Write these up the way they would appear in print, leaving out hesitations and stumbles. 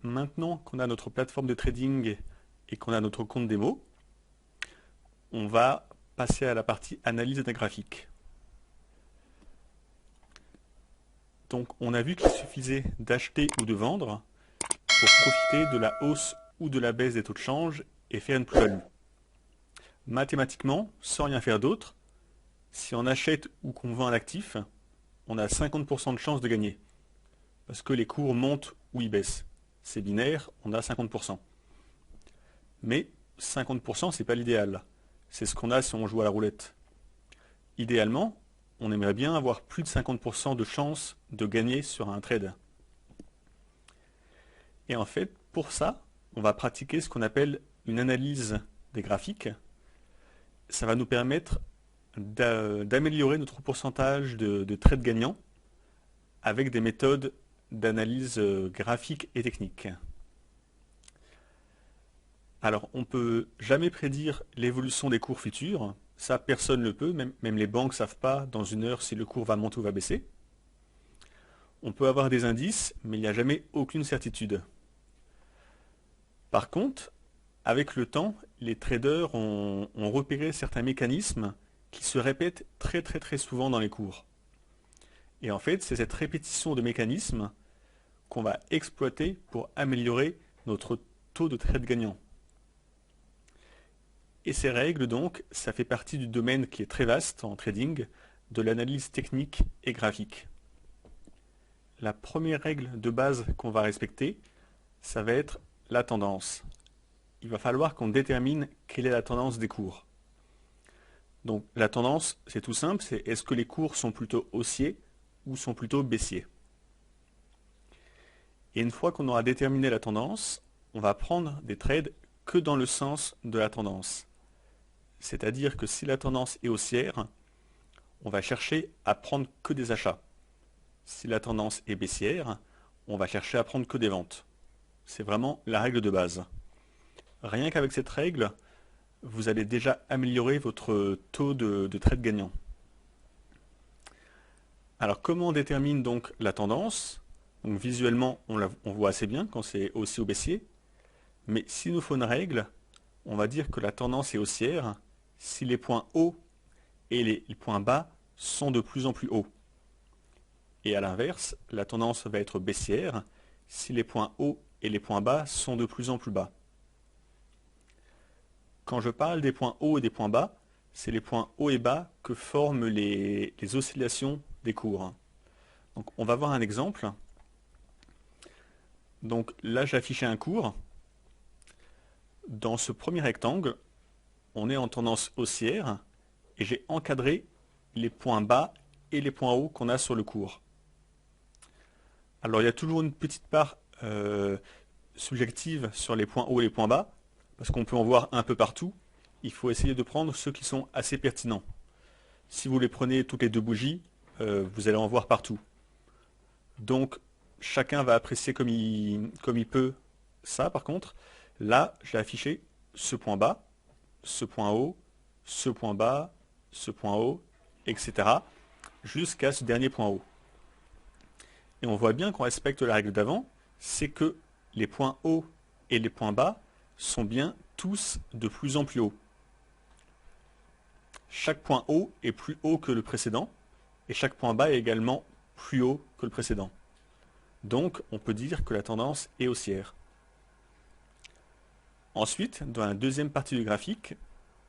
Maintenant qu'on a notre plateforme de trading et qu'on a notre compte démo, on va passer à la partie analyse des graphiques. Donc on a vu qu'il suffisait d'acheter ou de vendre pour profiter de la hausse ou de la baisse des taux de change et faire une plus-value. Mathématiquement, sans rien faire d'autre, si on achète ou qu'on vend un actif, on a 50% de chance de gagner. Parce que les cours montent ou ils baissent. C'est binaire, on a 50%. Mais 50%, c'est pas l'idéal. C'est ce qu'on a si on joue à la roulette. Idéalement, on aimerait bien avoir plus de 50% de chance de gagner sur un trade. Et en fait, pour ça, on va pratiquer ce qu'on appelle une analyse des graphiques. Ça va nous permettre d'améliorer notre pourcentage de trades gagnants avec des méthodes d'analyse graphique et technique. Alors, on ne peut jamais prédire l'évolution des cours futurs. Ça, personne ne le peut. Même les banques ne savent pas dans une heure si le cours va monter ou va baisser. On peut avoir des indices, mais il n'y a jamais aucune certitude. Par contre, avec le temps, les traders ont repéré certains mécanismes qui se répètent très souvent dans les cours. Et en fait, c'est cette répétition de mécanismes qu'on va exploiter pour améliorer notre taux de trade gagnant. Et ces règles, donc, ça fait partie du domaine qui est très vaste en trading, de l'analyse technique et graphique. La première règle de base qu'on va respecter, ça va être la tendance. Il va falloir qu'on détermine quelle est la tendance des cours. Donc la tendance, c'est tout simple, c'est est-ce que les cours sont plutôt haussiers ou sont plutôt baissiers. Et une fois qu'on aura déterminé la tendance, on va prendre des trades que dans le sens de la tendance. C'est-à-dire que si la tendance est haussière, on va chercher à prendre que des achats. Si la tendance est baissière, on va chercher à prendre que des ventes. C'est vraiment la règle de base. Rien qu'avec cette règle, vous allez déjà améliorer votre taux de trade gagnant. Alors comment on détermine donc la tendance? Donc visuellement, on voit assez bien quand c'est haussier ou baissier. Mais s'il nous faut une règle, on va dire que la tendance est haussière si les points hauts et les points bas sont de plus en plus hauts. Et à l'inverse, la tendance va être baissière si les points hauts et les points bas sont de plus en plus bas. Quand je parle des points hauts et des points bas, c'est les points hauts et bas que forment les oscillations des cours. Donc on va voir un exemple. Donc là j'ai affiché un cours. Dans ce premier rectangle, on est en tendance haussière et j'ai encadré les points bas et les points hauts qu'on a sur le cours. Alors il y a toujours une petite part subjective sur les points hauts et les points bas, parce qu'on peut en voir un peu partout. Il faut essayer de prendre ceux qui sont assez pertinents. Si vous les prenez toutes les deux bougies, vous allez en voir partout. Donc chacun va apprécier comme il peut ça. Par contre, là j'ai affiché ce point bas, ce point haut, ce point bas, ce point haut, etc. jusqu'à ce dernier point haut. Et on voit bien qu'on respecte la règle d'avant, c'est que les points hauts et les points bas sont bien tous de plus en plus hauts. Chaque point haut est plus haut que le précédent, et chaque point bas est également plus haut que le précédent. Donc on peut dire que la tendance est haussière. Ensuite, dans la deuxième partie du graphique,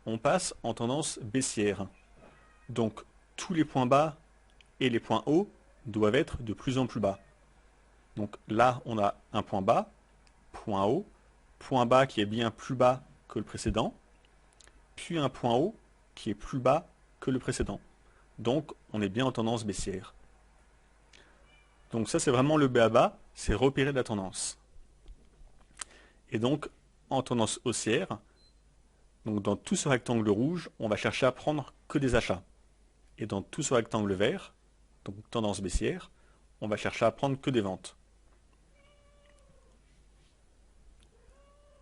on passe en tendance baissière. Donc tous les points bas et les points hauts doivent être de plus en plus bas. Donc là, on a un point bas, point bas qui est bien plus bas que le précédent, puis un point haut qui est plus bas que le précédent. Donc on est bien en tendance baissière. Donc ça c'est vraiment le b.a.-ba, c'est repérer la tendance. Et donc en tendance haussière, donc dans tout ce rectangle rouge, on va chercher à prendre que des achats. Et dans tout ce rectangle vert, donc tendance baissière, on va chercher à prendre que des ventes.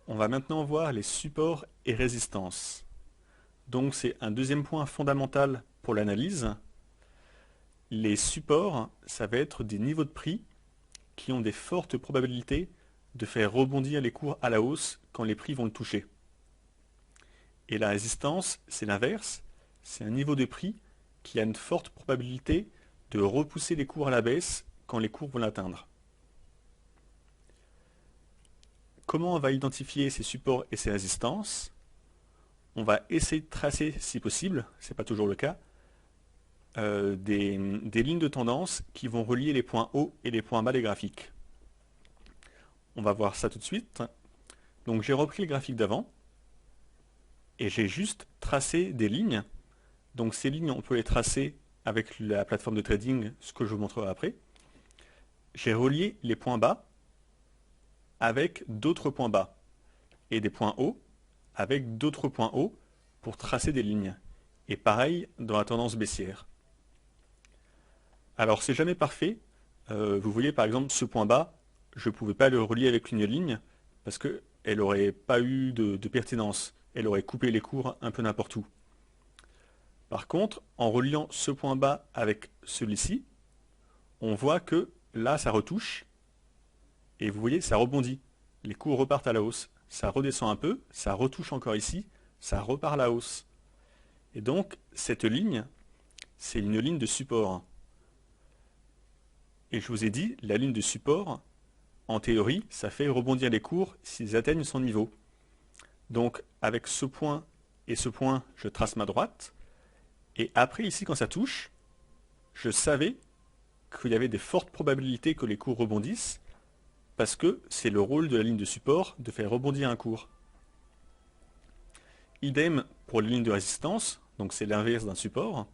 On va maintenant voir les supports et résistances. Donc c'est un deuxième point fondamental pour l'analyse. Les supports, ça va être des niveaux de prix qui ont des fortes probabilités de faire rebondir les cours à la hausse quand les prix vont le toucher. Et la résistance, c'est l'inverse, c'est un niveau de prix qui a une forte probabilité de repousser les cours à la baisse quand les cours vont l'atteindre. Comment on va identifier ces supports et ces résistances? On va essayer de tracer, si possible, c'est pas toujours le cas, des lignes de tendance qui vont relier les points hauts et les points bas des graphiques. On va voir ça tout de suite. Donc j'ai repris le graphique d'avant et j'ai juste tracé des lignes. Donc ces lignes, on peut les tracer avec la plateforme de trading, ce que je vous montrerai après. J'ai relié les points bas avec d'autres points bas et des points hauts avec d'autres points hauts pour tracer des lignes. Et pareil dans la tendance baissière. Alors c'est jamais parfait. Vous voyez par exemple ce point bas, je ne pouvais pas le relier avec une ligne parce qu'elle n'aurait pas eu de pertinence. Elle aurait coupé les cours un peu n'importe où. Par contre, en reliant ce point bas avec celui-ci, on voit que là ça retouche et vous voyez ça rebondit. Les cours repartent à la hausse. Ça redescend un peu, ça retouche encore ici, ça repart à la hausse. Et donc cette ligne, c'est une ligne de support. Et je vous ai dit, la ligne de support, en théorie, ça fait rebondir les cours s'ils atteignent son niveau. Donc avec ce point et ce point, je trace ma droite. Et après ici, quand ça touche, je savais qu'il y avait des fortes probabilités que les cours rebondissent parce que c'est le rôle de la ligne de support de faire rebondir un cours. Idem pour les lignes de résistance, donc c'est l'inverse d'un support.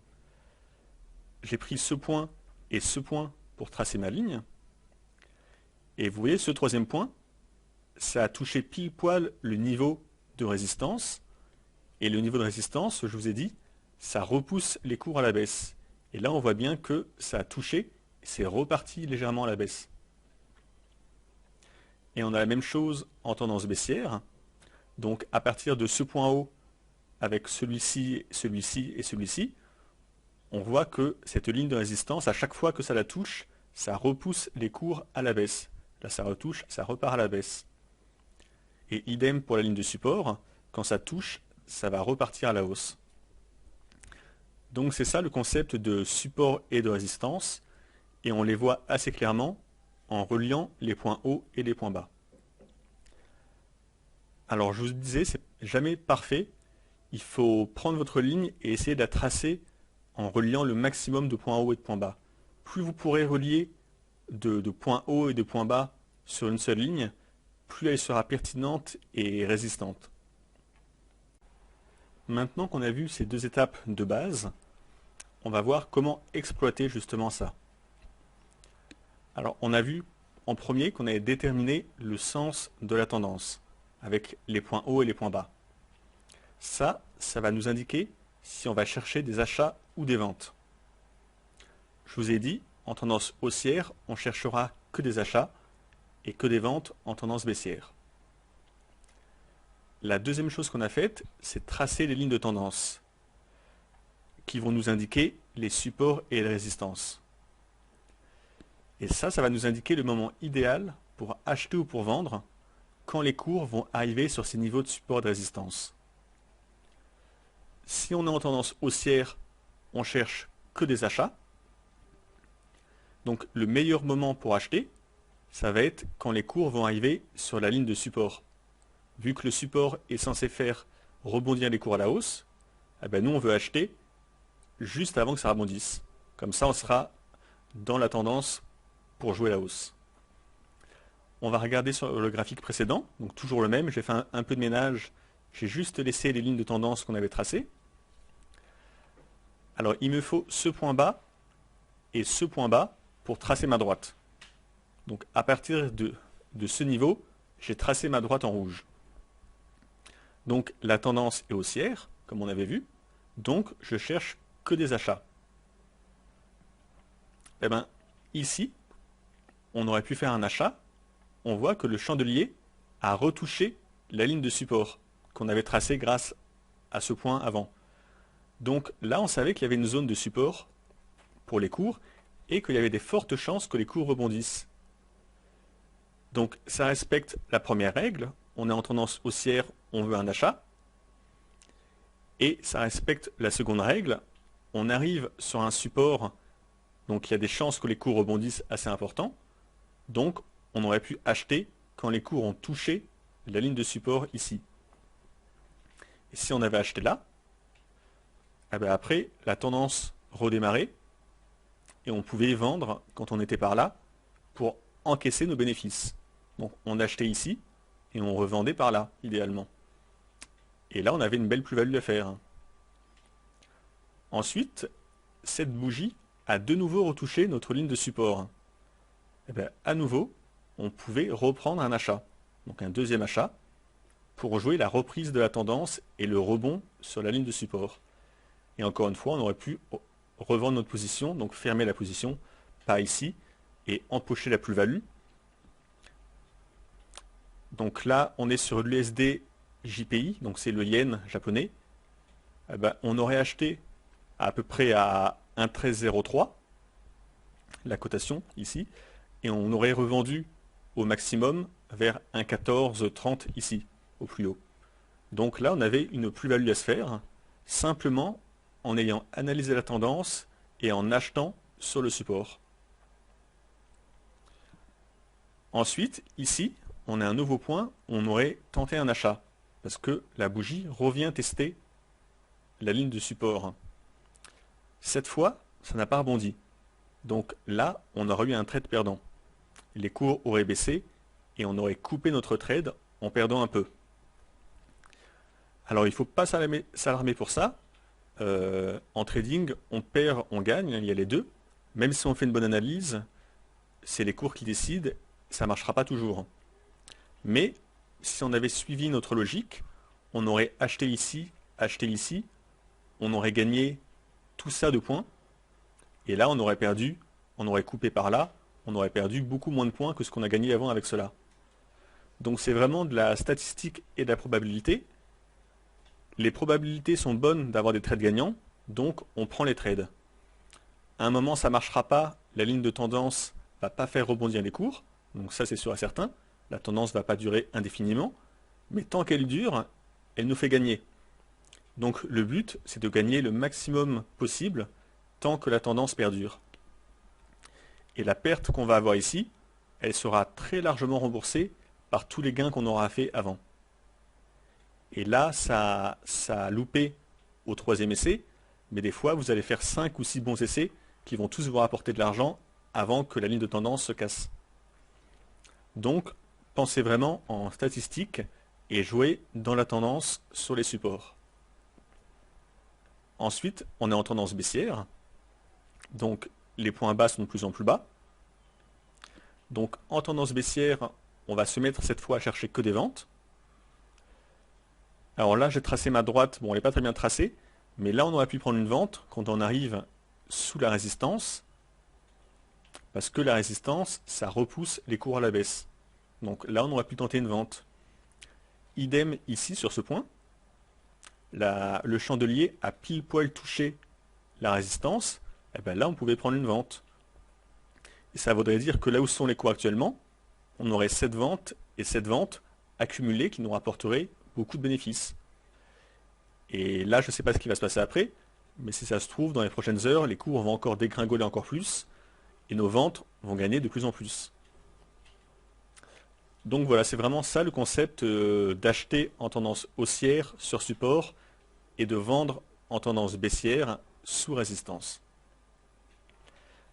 J'ai pris ce point et ce point pour tracer ma ligne. Et vous voyez, ce troisième point, ça a touché pile poil le niveau de résistance. Et le niveau de résistance, je vous ai dit, ça repousse les cours à la baisse. Et là, on voit bien que ça a touché, c'est reparti légèrement à la baisse. Et on a la même chose en tendance baissière. Donc à partir de ce point haut, avec celui-ci, celui-ci et celui-ci, on voit que cette ligne de résistance, à chaque fois que ça la touche, ça repousse les cours à la baisse. Là, ça retouche, ça repart à la baisse. Et idem pour la ligne de support, quand ça touche, ça va repartir à la hausse. Donc c'est ça le concept de support et de résistance, et on les voit assez clairement en reliant les points hauts et les points bas. Alors je vous disais, c'est jamais parfait, il faut prendre votre ligne et essayer de la tracer en reliant le maximum de points hauts et de points bas. Plus vous pourrez relier de points hauts et de points bas sur une seule ligne, plus elle sera pertinente et résistante. Maintenant qu'on a vu ces deux étapes de base, on va voir comment exploiter justement ça. Alors on a vu en premier qu'on avait déterminé le sens de la tendance avec les points hauts et les points bas. Ça va nous indiquer si on va chercher des achats ou des ventes. Je vous ai dit, en tendance haussière, on cherchera que des achats et que des ventes en tendance baissière. La deuxième chose qu'on a faite, c'est tracer les lignes de tendance qui vont nous indiquer les supports et les résistances. Et ça va nous indiquer le moment idéal pour acheter ou pour vendre quand les cours vont arriver sur ces niveaux de support et de résistance. Si on est en tendance haussière, on cherche que des achats. Donc le meilleur moment pour acheter, ça va être quand les cours vont arriver sur la ligne de support. Vu que le support est censé faire rebondir les cours à la hausse, eh ben nous on veut acheter juste avant que ça rebondisse. Comme ça on sera dans la tendance pour jouer la hausse. On va regarder sur le graphique précédent, donc toujours le même, j'ai fait un peu de ménage, j'ai juste laissé les lignes de tendance qu'on avait tracées. Alors il me faut ce point bas et ce point bas pour tracer ma droite. Donc à partir de ce niveau, j'ai tracé ma droite en rouge. Donc la tendance est haussière, comme on avait vu, donc je cherche que des achats. Eh bien, ici, on aurait pu faire un achat, on voit que le chandelier a retouché la ligne de support qu'on avait tracée grâce à ce point avant. Donc là, on savait qu'il y avait une zone de support pour les cours et qu'il y avait des fortes chances que les cours rebondissent. Donc ça respecte la première règle, on est en tendance haussière, on veut un achat. Et ça respecte la seconde règle, on arrive sur un support, donc il y a des chances que les cours rebondissent assez importants. Donc on aurait pu acheter quand les cours ont touché la ligne de support ici. Et si on avait acheté là, eh bien après la tendance redémarrait et on pouvait vendre quand on était par là pour encaisser nos bénéfices. Donc on achetait ici et on revendait par là, idéalement. Et là on avait une belle plus-value à faire. Ensuite, cette bougie a de nouveau retouché notre ligne de support. Et bien, à nouveau, on pouvait reprendre un achat, donc un deuxième achat, pour jouer la reprise de la tendance et le rebond sur la ligne de support. Et encore une fois, on aurait pu revendre notre position, donc fermer la position par ici, et empocher la plus-value. Donc là, on est sur l'USD JPY, donc c'est le yen japonais. Eh ben, on aurait acheté à peu près à 1,1303, la cotation ici, et on aurait revendu au maximum vers 1,1430 ici, au plus haut. Donc là, on avait une plus-value à se faire, simplement en ayant analysé la tendance et en achetant sur le support. Ensuite, ici, on a un nouveau point, on aurait tenté un achat, parce que la bougie revient tester la ligne de support. Cette fois, ça n'a pas rebondi. Donc là, on aurait eu un trade perdant. Les cours auraient baissé et on aurait coupé notre trade en perdant un peu. Alors il ne faut pas s'alarmer pour ça. En trading, on perd, on gagne, il y a les deux. Même si on fait une bonne analyse, c'est les cours qui décident, ça ne marchera pas toujours. Mais si on avait suivi notre logique, on aurait acheté ici, on aurait gagné tout ça de points. Et là, on aurait perdu, on aurait coupé par là, on aurait perdu beaucoup moins de points que ce qu'on a gagné avant avec cela. Donc c'est vraiment de la statistique et de la probabilité. Les probabilités sont bonnes d'avoir des trades gagnants, donc on prend les trades. À un moment, ça ne marchera pas, la ligne de tendance ne va pas faire rebondir les cours, donc ça c'est sûr et certain. La tendance ne va pas durer indéfiniment, mais tant qu'elle dure, elle nous fait gagner. Donc le but, c'est de gagner le maximum possible tant que la tendance perdure. Et la perte qu'on va avoir ici, elle sera très largement remboursée par tous les gains qu'on aura fait avant. Et là, ça a loupé au troisième essai, mais des fois, vous allez faire 5 ou 6 bons essais qui vont tous vous rapporter de l'argent avant que la ligne de tendance se casse. Donc, pensez vraiment en statistique et jouez dans la tendance sur les supports. Ensuite, on est en tendance baissière. Donc, les points bas sont de plus en plus bas. Donc, en tendance baissière, on va se mettre cette fois à chercher que des ventes. Alors là, j'ai tracé ma droite. Bon, elle n'est pas très bien tracée, mais là, on aurait pu prendre une vente quand on arrive sous la résistance, parce que la résistance, ça repousse les cours à la baisse. Donc là, on aurait pu tenter une vente. Idem ici, sur ce point. Le chandelier a pile poil touché la résistance. Et bien là, on pouvait prendre une vente. Et ça voudrait dire que là où sont les cours actuellement, on aurait cette vente et cette vente accumulées qui nous rapporteraient beaucoup de bénéfices. Et là, je ne sais pas ce qui va se passer après, mais si ça se trouve, dans les prochaines heures, les cours vont encore dégringoler encore plus, et nos ventes vont gagner de plus en plus. Donc voilà, c'est vraiment ça le concept d'acheter en tendance haussière sur support et de vendre en tendance baissière sous résistance.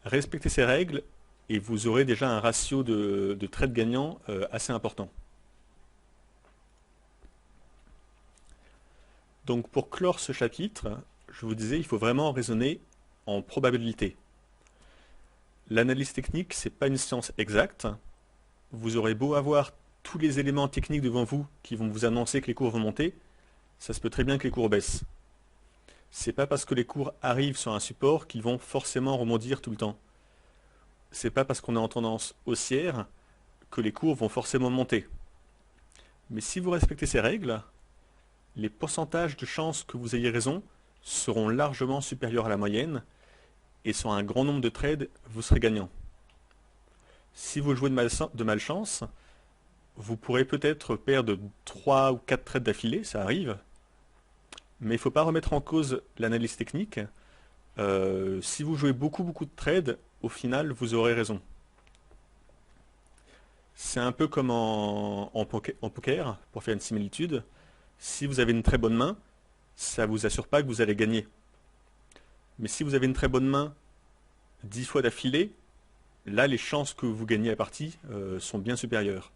Respectez ces règles et vous aurez déjà un ratio de trades gagnants assez important. Donc pour clore ce chapitre, je vous disais, il faut vraiment raisonner en probabilité. L'analyse technique, ce n'est pas une science exacte. Vous aurez beau avoir tous les éléments techniques devant vous qui vont vous annoncer que les cours vont monter, ça se peut très bien que les cours baissent. C'est pas parce que les cours arrivent sur un support qu'ils vont forcément rebondir tout le temps. C'est pas parce qu'on est en tendance haussière que les cours vont forcément monter. Mais si vous respectez ces règles, les pourcentages de chances que vous ayez raison seront largement supérieurs à la moyenne, et sur un grand nombre de trades, vous serez gagnant. Si vous jouez de malchance, vous pourrez peut-être perdre 3 ou 4 trades d'affilée, ça arrive, mais il ne faut pas remettre en cause l'analyse technique. Si vous jouez beaucoup de trades, au final, vous aurez raison. C'est un peu comme en poker, pour faire une similitude. Si vous avez une très bonne main, ça ne vous assure pas que vous allez gagner. Mais si vous avez une très bonne main 10 fois d'affilée, là les chances que vous gagnez la partie sont bien supérieures.